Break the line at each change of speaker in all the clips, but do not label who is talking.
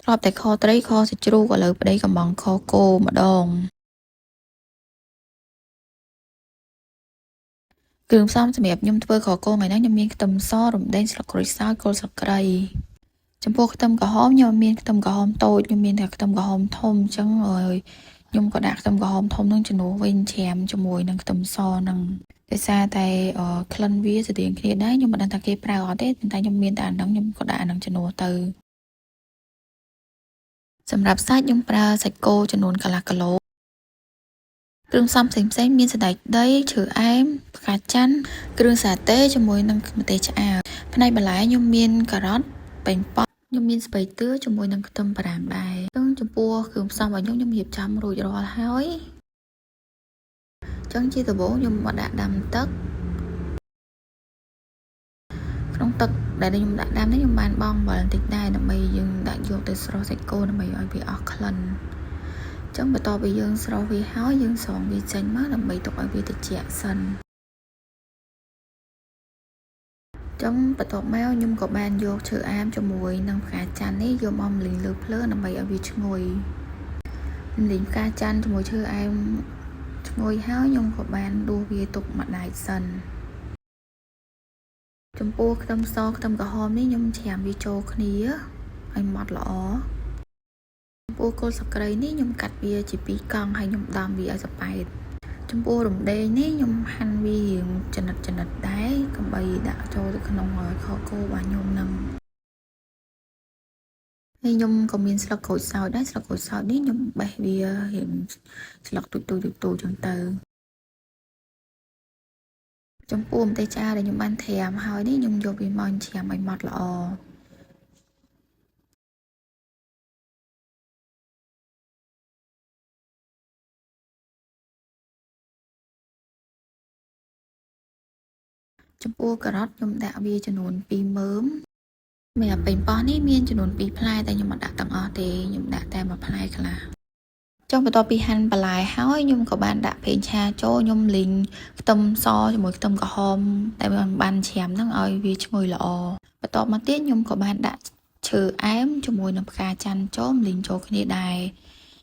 รอบแต่คอត្រីខសាច់ជ្រូកឥឡូវប្តីកំងខគោម្ដងគ្រឿងផ្សំសម្រាប់ខ្ញុំធ្វើខគោថ្ងៃនេះខ្ញុំមានខ្ទឹមសរំដេងស្លឹកក្រូចសើចគល់ស្លឹកគ្រៃចំពោះខ្ទឹមក្រហមខ្ញុំមានខ្ទឹមក្រហមតូចខ្ញុំមានតែខ្ទឹមក្រហមធំអញ្ចឹងខ្ញុំក៏ដាក់ខ្ទឹមក្រហមធំនឹងជំនួសវិញច្រាមជាមួយនឹងខ្ទឹមសនឹងដោយសារតែក្លិនវាស្តៀងគ្នាដែរខ្ញុំមិនដឹងថាគេប្រើអត់ទេតែខ្ញុំមានតែអាហ្នឹងខ្ញុំក៏ដាក់អាហ្នឹងជំនួសទៅសម្រាប់សាច់ខ្ញុំប្រើសាច់គោចំនួនកន្លះគីឡូគ្រឿងផ្សំផ្សេងមានសណ្តែកដីជ្រើអែមផ្កាច័ន្ទគ្រឿងសាតេជាមួយនឹងម្ទេសឆ្អើរផ្នែកបន្លែខ្ញុំមានការ៉ុតប៉េងប៉ោះខ្ញុំមានស្ពៃតឿជាមួយនឹងខ្ទឹមបារាំងដែរចំពោះគ្រឿងផ្សំរបស់ខ្ញុំរៀបចំរួចរាល់ហើយចឹងជាដំបូងខ្ញុំមកដាក់ដាំទឹកក្នុងទឹកដែលខ្ញុំដាក់ដាំនេះខ្ញុំបានបង់អំបិលបន្តិចដែរដើម្បីយើងដាក់យកទៅស្រុះសាច់គោដើម្បីឲ្យវាអស់ក្លិនចឹងបន្ទាប់ពីយើងស្រុះវាហើយយើងស្រង់វាចេញមកដើម្បីទុកឲ្យវាត្រជាក់សិនចឹងបន្ទាប់មកខ្ញុំក៏បានយកឈើអាមជាមួយនឹងផ្កាច័ន្ទនេះយកមកលីងលើភ្លើងដើម្បីឲ្យវាឈ្ងុយលីងផ្កាច័ន្ទជាមួយឈើអាមឈ្ងុយហើយខ្ញុំក៏បានដួសវាទុកម្ដាយសិនចំពោះខ្ទឹមសខ្ទឹមក្រហមនេះខ្ញុំច្រាមវាចូលគ្នាឲ្យម៉ត់ល្អចំពោះគល់ស្លឹកគ្រៃនេះខ្ញុំកាត់វាជា2កង់ហើយខ្ញុំដំវាឲ្យសប៉ែតចំពោះរំដេងនេះខ្ញុំហាន់វារៀងចំណិតដែរដើម្បីដាក់ចូលទៅក្នុងខគោរបស់ខ្ញុំនឹងហើយខ្ញុំក៏មានស្លឹកក្រូចសើចដែរស្លឹកក្រូចសើចនេះខ្ញុំបេះវារៀងស្លឹកទូចចឹងទៅចំពោះម្ទេសឆ្អើរដែលខ្ញុំបានត្រាំហើយនេះខ្ញុំយកវាមកច្រាមឲ្យម៉ត់ល្អចំពោះការ៉ុតខ្ញុំដាក់វាចំនួន2មើមសម្រាប់ប៉េងប៉ោះនេះមានចំនួន2ផ្លែតែខ្ញុំមិនដាក់ទាំងអស់ទេខ្ញុំដាក់តែ1ផ្លែខ្លះចុងបន្ទាប់ពីហាន់បន្លែហើយខ្ញុំក៏បានដាក់ប្រេងឆាចូលខ្ញុំលីងខ្ទឹមសជាមួយខ្ទឹមក្រហមតែបានច្រាមហ្នឹងឲ្យវាឈ្ងុយល្អបន្ទាប់មកទៀតខ្ញុំក៏បានដាក់ឈើអែមជាមួយនឹងផ្កាច័ន្ទចូលលីងចូលគ្នាដែរ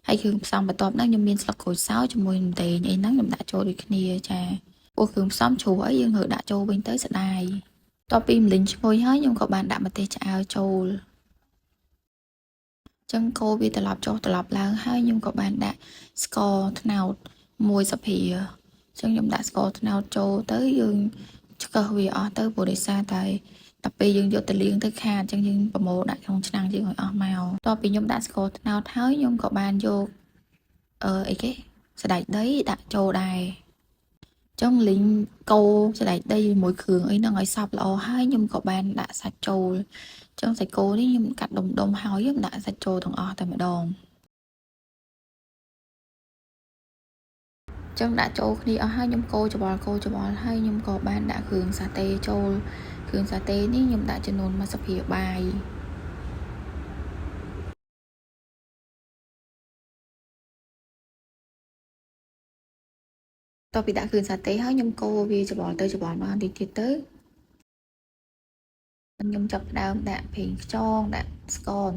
ហើយគ្រឿងផ្សំបន្ទាប់ហ្នឹងខ្ញុំមានស្លឹកក្រូចសើចជាមួយនឹងម្ទេសអីហ្នឹងខ្ញុំដាក់ចូលដូចគ្នាចាពួកគ្រឿងផ្សំជ្រុះឲ្យយើងត្រូវដាក់ចូលវិញទៅស្ដាយបន្ទាប់ពីម្លិញឈ្ងុយហើយខ្ញុំក៏បានដាក់ម្ទេសឆ្អើរចូលចឹងកូរវាត្រឡប់ចុះត្រឡប់ឡើងហើយខ្ញុំក៏បានដាក់ស្ករត្នោត1ស្ព្រាចឹងខ្ញុំដាក់ស្ករត្នោតចូលទៅយើងឆ្កឹះវាអស់ទៅព្រោះដោយសារតែពេលយើងយកទៅលាងទៅខាតចឹងយើងប្រមូលដាក់ក្នុងឆ្នាំងយើងឲ្យអស់មកបន្ទាប់ពីខ្ញុំដាក់ស្ករត្នោតហើយខ្ញុំក៏បានយកសណ្តែកដីដាក់ចូលដែរចឹងលីងកូរសណ្តែកដីជាមួយគ្រឿងអីហ្នឹងឲ្យសព្វល្អហើយខ្ញុំក៏បានដាក់សាច់ចូលចឹងសាច់គោនេះខ្ញុំកាត់ដុំហើយខ្ញុំដាក់សាច់ចូលទាំងអស់តែម្ដងចឹងដាក់ចូលគ្នាអស់ហើយខ្ញុំកូរច្បល់ហើយខ្ញុំក៏បានដាក់គ្រឿងសាតេចូលគ្រឿងសាតេនេះខ្ញុំដាក់ចំនួន1ស្ព្រាបាយតទៅពីដាក់គ្រឿងសាតេហើយខ្ញុំកូរវាច្បល់ទៅច្បល់មកបន្តិចទៀតទៅខ្ញុំចាប់ផ្ដើមដាក់ប្រេងខ្យងដាក់ស្ករ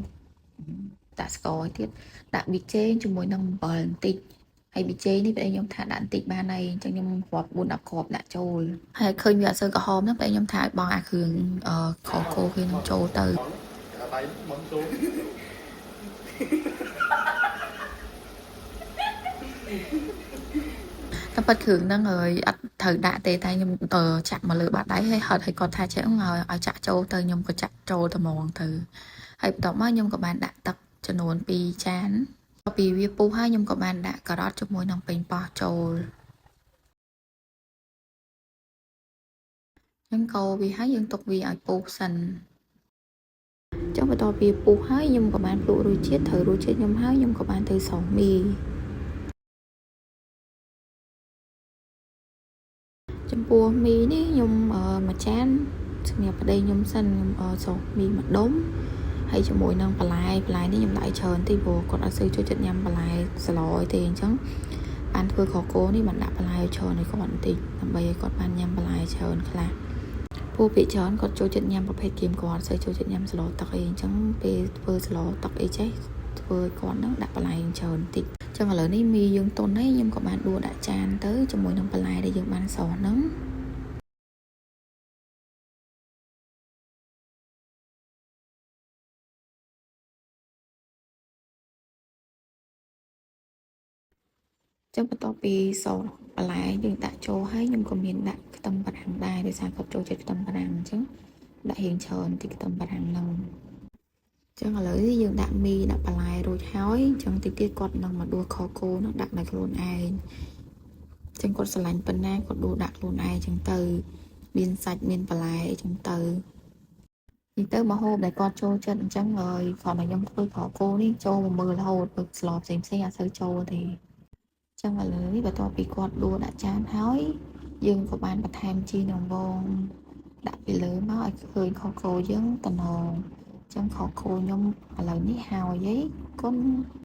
ទៀតដាក់ប៊ីចេងជាមួយនឹងអំបិលបន្តិចហើយប៊ីចេងនេះពេលខ្ញុំថាដាក់បន្តិចបានហើយអញ្ចឹងខ្ញុំរាប់4 10គ្រាប់ដាក់ចូលហើយឃើញវាអត់សូវក្រហមហ្នឹងពេលខ្ញុំថាឲ្យបងអាគ្រឿងខគោគេនឹងចូលទៅតែប៉ាត់គ្រឿងហ្នឹងហើយអត់ត្រូវដាក់ទេតែខ្ញុំចាក់មកលើបាតដៃហើយហត់ឲ្យគាត់ថាចេះឲ្យចាក់ចូលទៅខ្ញុំក៏ចាក់ចូលតែហ្មងទៅហើយបន្ទាប់មកខ្ញុំក៏បានដាក់ទឹកចំនួន2ចានបន្ទាប់ពីវាពុះហើយខ្ញុំក៏បានដាក់ការ៉ុតជាមួយនឹងប៉េងប៉ោះចូលខ្ញុំកូរវាហើយយើងទុកវាឲ្យពុះសិនចឹងបន្ទាប់ពីពុះហើយខ្ញុំក៏បានភ្លក់រសជាតិត្រូវរសជាតិខ្ញុំហើយខ្ញុំក៏បានទៅស្រង់មីចំពោះមីនេះខ្ញុំមួយចានសម្រាប់ប្តីខ្ញុំសិនខ្ញុំស្រង់មីមួយដុំហើយជាមួយនឹងបន្លែនេះខ្ញុំដាក់ច្រើនតិចព្រោះគាត់អត់សូវចូលចិត្តញ៉ាំបន្លែស្លអីទេអញ្ចឹងបានធ្វើខគោនេះបានដាក់បន្លែច្រើនឲ្យគាត់បន្តិចដើម្បីឲ្យគាត់បានញ៉ាំបន្លែច្រើនខ្លះ ពួកភាគច្រើនគាត់ចូលចិត្តញ៉ាំប្រភេទគៀមគាត់ស្អីចូលចិត្តញ៉ាំស្លទឹកអីអញ្ចឹងពេលធ្វើស្លទឹកអីចេះធ្វើគាត់ហ្នឹងដាក់បន្លែច្រើនតិចអញ្ចឹងឥឡូវនេះមីយើងតុនហើយខ្ញុំក៏បានដួសដាក់ចានទៅជាមួយនឹងបន្លែដែលយើងបានសហ្នឹងចឹងបន្ទាប់ពីសបន្លែយើងដាក់ចូលហើយខ្ញុំក៏មានដាក់ខ្ទឹមបារាំងដែរដោយសារគាត់ចូលចិត្តខ្ទឹមបារាំងអញ្ចឹងដាក់រៀងច្រើនតិចខ្ទឹមបារាំងហ្នឹងចឹងឥឡូវនេះយើងដាក់មីដាក់បន្លែរួចហើយអញ្ចឹងតិចទៀតគាត់នឹងមកដួសខគោនឹងដាក់ដោយខ្លួនឯងចឹងគាត់ស្រឡាញ់ប៉ុណ្ណាគាត់ដួសដាក់ខ្លួនឯងចឹងទៅមានសាច់មានបន្លែអីចឹងទៅនិយាយទៅម្ហូបដែលគាត់ចូលចិត្តអញ្ចឹងហើយគាត់ឲ្យខ្ញុំធ្វើខគោនេះចូលមកមើលរហូតទៅស្លផ្សេងអត់សូវចូលទេចឹងឥឡូវនេះបន្ទាប់ពីគាត់ដួសដាក់ចានហើយយើងក៏បានបន្ថែមជីរង្វងដាក់ពីលើមកឲ្យឃើញខគោយើងតំណងចឹងខគោខ្ញុំឥឡូវនេះហើយហីគុណ